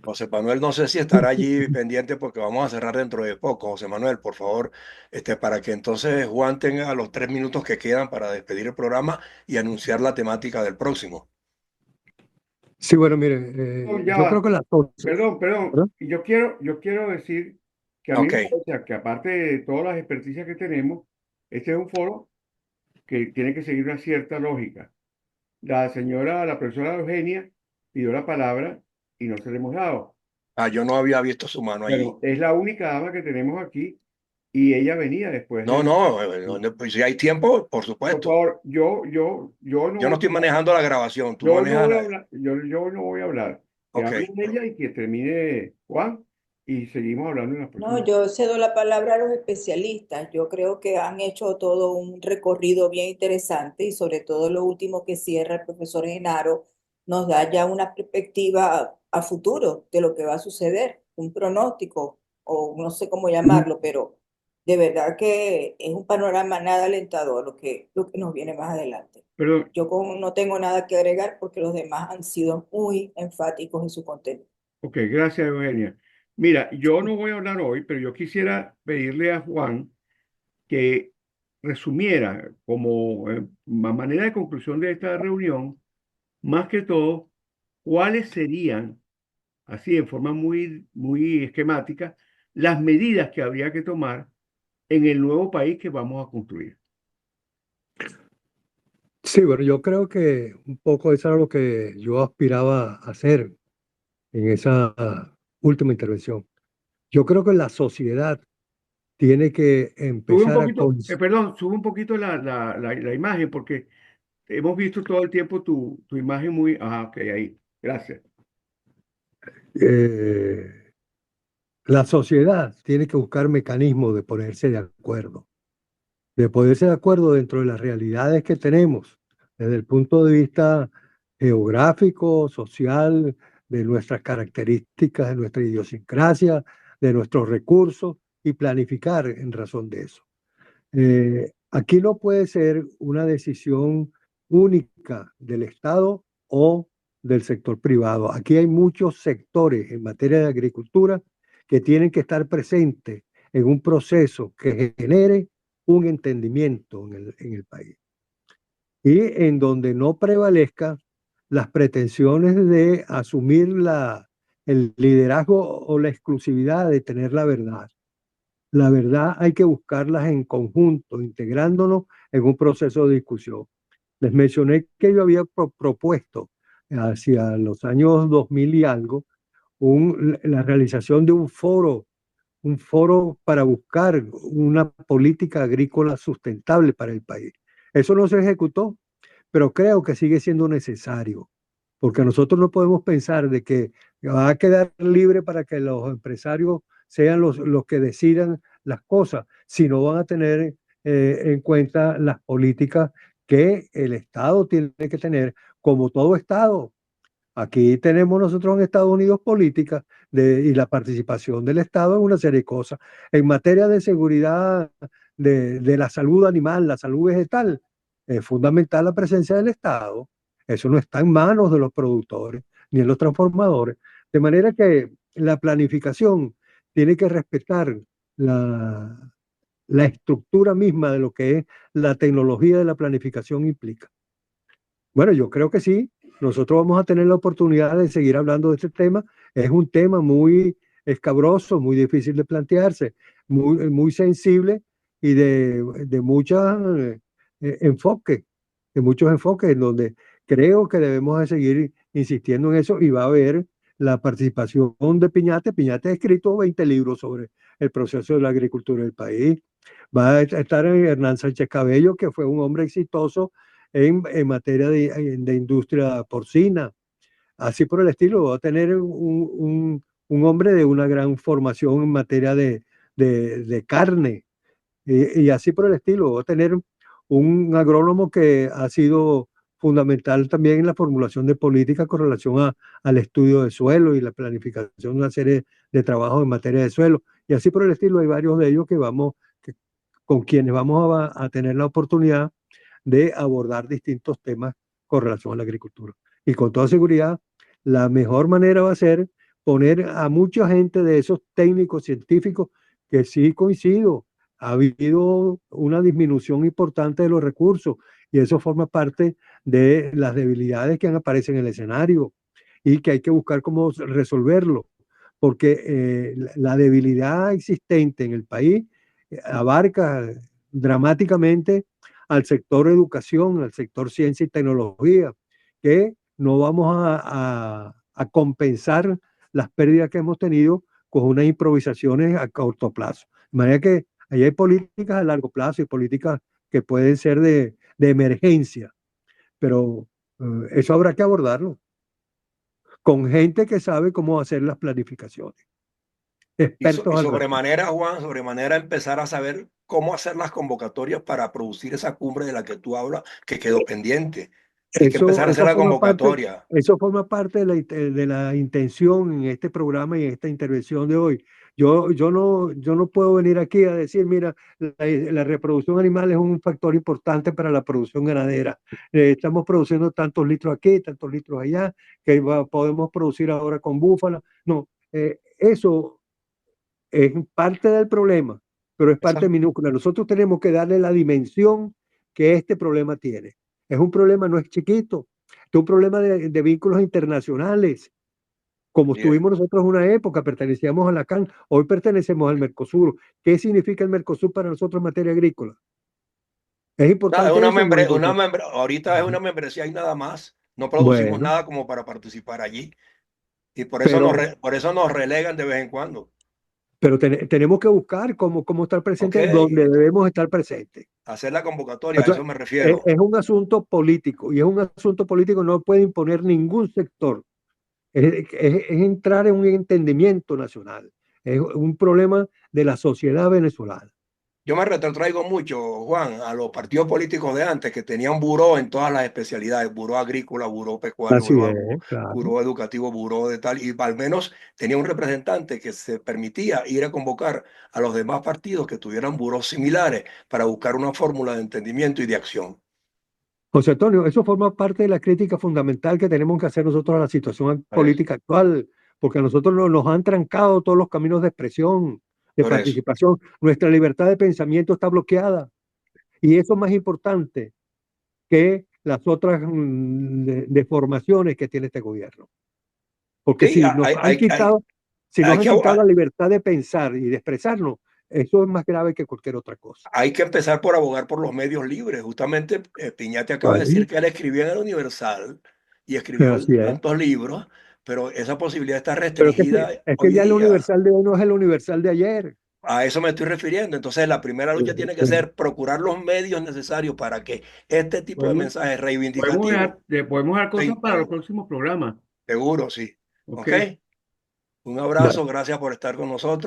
José Manuel, no sé si estará allí pendiente porque vamos a cerrar dentro de poco. José Manuel, por favor, para que entonces Juan tenga los 3 minutos que quedan para despedir el programa y anunciar la temática del próximo. Sí, bueno, mire, No, ya yo creo va. que las 11, Perdón. ¿verdad? Y yo quiero decir que a mí Ok, me parece que aparte de todas las experticias que tenemos, este es un foro que tiene que seguir una cierta lógica. La profesora Eugenia pidió la palabra y no se la hemos dado. yo no había visto su mano allí. Pero es la única dama que tenemos aquí y ella venía después No, de... no, pues si hay tiempo, por Por supuesto. favor, yo no Yo no voy a estoy hablar. manejando la grabación, tú Yo no manejas voy a la... hablar. Yo no voy a hablar. Que Ok, hable ella y que termine Juan y seguimos hablando en las No, próximas. yo cedo la palabra a los especialistas. Yo creo que han hecho todo un recorrido bien interesante y sobre todo lo último que cierra el profesor Genaro nos da ya una perspectiva a futuro de lo que va a suceder, un pronóstico o no sé cómo llamarlo, pero de verdad que es un panorama nada alentador lo que nos viene más adelante. Perdón, No tengo nada que agregar porque los demás han sido muy enfáticos en su contenido. ok, gracias Eugenia. Mira, yo no voy a hablar hoy, pero yo quisiera pedirle a Juan que resumiera como manera de conclusión de esta reunión, más que todo, cuáles serían, así en forma muy esquemática, las medidas que habría que tomar en el nuevo país que vamos a construir. Sí, bueno, yo creo que un poco eso era lo que yo aspiraba a hacer en esa última intervención. Yo creo que la sociedad tiene que Sube un empezar a... poquito, perdón, sube un poquito la imagen porque hemos visto todo el tiempo tu imagen muy... Ah, ok, ahí. Gracias. eh, la sociedad tiene que buscar mecanismos de ponerse de acuerdo, dentro de las realidades que tenemos, desde el punto de vista geográfico, social, de nuestras características, de nuestra idiosincrasia, de nuestros recursos y planificar en razón de eso. Aquí no puede ser una decisión única del Estado o del sector privado. Aquí hay muchos sectores en materia de agricultura que tienen que estar presentes en un proceso que genere un entendimiento en el país y en donde no prevalezca las pretensiones de asumir el liderazgo o la exclusividad de tener la verdad. La verdad hay que buscarlas en conjunto, integrándonos en un proceso de discusión. Les mencioné que yo había propuesto hacia los años 2000 y algo la realización de un foro para buscar una política agrícola sustentable para el país. Eso no se ejecutó, pero creo que sigue siendo necesario, porque nosotros no podemos pensar de que va a quedar libre para que los empresarios sean los que decidan las cosas, si no van a tener en cuenta las políticas que el Estado tiene que tener, como todo Estado. Aquí tenemos nosotros en Estados Unidos políticas y la participación del Estado en una serie de cosas. En materia de seguridad de la salud animal, la salud vegetal, es fundamental la presencia del Estado. Eso no está en manos de los productores ni en los transformadores. De manera que la planificación tiene que respetar la, la estructura misma de lo que es la tecnología de la planificación implica. Bueno, yo creo que sí. Nosotros vamos a tener la oportunidad de seguir hablando de este tema. Es un tema muy escabroso, muy difícil de plantearse, muy sensible y de enfoques, de muchos enfoques, en donde creo que debemos de seguir insistiendo en eso y va a haber la participación de Piñate. Piñate ha escrito 20 libros sobre el proceso de la agricultura del país. Va a estar Hernán Sánchez Cabello, que fue un hombre exitoso en materia de industria porcina. Así por el estilo, va a tener un hombre de una gran formación en materia de carne. Y así por el estilo, va a tener un agrónomo que ha sido fundamental también en la formulación de políticas con relación al estudio de suelo y la planificación de una serie de trabajos en materia de suelo. Y así por el estilo, hay varios de ellos con quienes vamos a tener la oportunidad de abordar distintos temas con relación a la agricultura. Y con toda seguridad, la mejor manera va a ser poner a mucha gente de esos técnicos científicos que sí coincido, ha habido una disminución importante de los recursos y eso forma parte de las debilidades que aparecen en el escenario y que hay que buscar cómo resolverlo, porque la debilidad existente en el país abarca dramáticamente al sector educación, al sector ciencia y tecnología, que no vamos a compensar las pérdidas que hemos tenido con unas improvisaciones a corto plazo. De manera que ahí hay políticas a largo plazo y políticas que pueden ser de emergencia, pero eso habrá que abordarlo con gente que sabe cómo hacer las planificaciones, expertos Y al respecto. sobremanera, Juan, sobremanera empezar a saber cómo hacer las convocatorias para producir esa cumbre de la que tú hablas, que quedó pendiente. Hay que empezar a hacer la convocatoria. Eso forma parte de la intención en este programa y en esta intervención de hoy. Yo no puedo venir aquí a decir, mira, la reproducción animal es un factor importante para la producción ganadera. Estamos produciendo tantos litros aquí, tantos litros allá, que podemos producir ahora con búfala. No, eso es parte del problema, pero es parte Esa- minúscula. Nosotros tenemos que darle la dimensión que este problema tiene. Es un problema, no es chiquito, es un problema de vínculos internacionales. Como Bien. estuvimos nosotros en una época, pertenecíamos a la CAN, hoy pertenecemos al Mercosur. ¿Qué significa el Mercosur para nosotros en materia agrícola? Es No, importante es una eso, muy importante. ahorita es una membresía y nada más. No producimos Bueno, nada como para participar allí. Y pero, por eso nos relegan de vez en cuando. pero tenemos que buscar cómo estar Ok, presentes donde debemos estar presentes. hacer la convocatoria, a eso Entonces, me refiero. es un asunto político y es un asunto político, no puede imponer ningún sector. Es entrar en un entendimiento nacional. Es un problema de la sociedad venezolana. Yo me retrotraigo mucho, Juan, a los partidos políticos de antes que tenían buró en todas las especialidades, buró agrícola, buró pecuario, Así es, claro. buró educativo, buró de tal, y al menos tenía un representante que se permitía ir a convocar a los demás partidos que tuvieran burós similares para buscar una fórmula de entendimiento y de acción. José Antonio, eso forma parte de la crítica fundamental que tenemos que hacer nosotros a la situación Por eso, política actual, porque a nosotros nos han trancado todos los caminos de expresión, de por eso. participación. Nuestra libertad de pensamiento está bloqueada. Y eso es más importante que las otras deformaciones que tiene este gobierno. Porque Sí, si nos han quitado, hay que, la libertad de pensar y de expresarnos, eso es más grave que cualquier otra cosa. hay que empezar por abogar por los medios libres. Justamente Piñate acaba de decir Ahí, que él escribía en el Universal y escribió así es. tantos libros, pero esa posibilidad está Pero restringida es que hoy ya el día. universal de hoy no es el universal de ayer. A eso me estoy refiriendo. Entonces, la primera lucha tiene que ser procurar los medios necesarios para que este tipo de Podemos, mensajes reivindicativos podemos dejar se cosas para los impongan. próximos programas. Seguro, sí. Ok. ¿Ok? Un abrazo, gracias por estar con nosotros.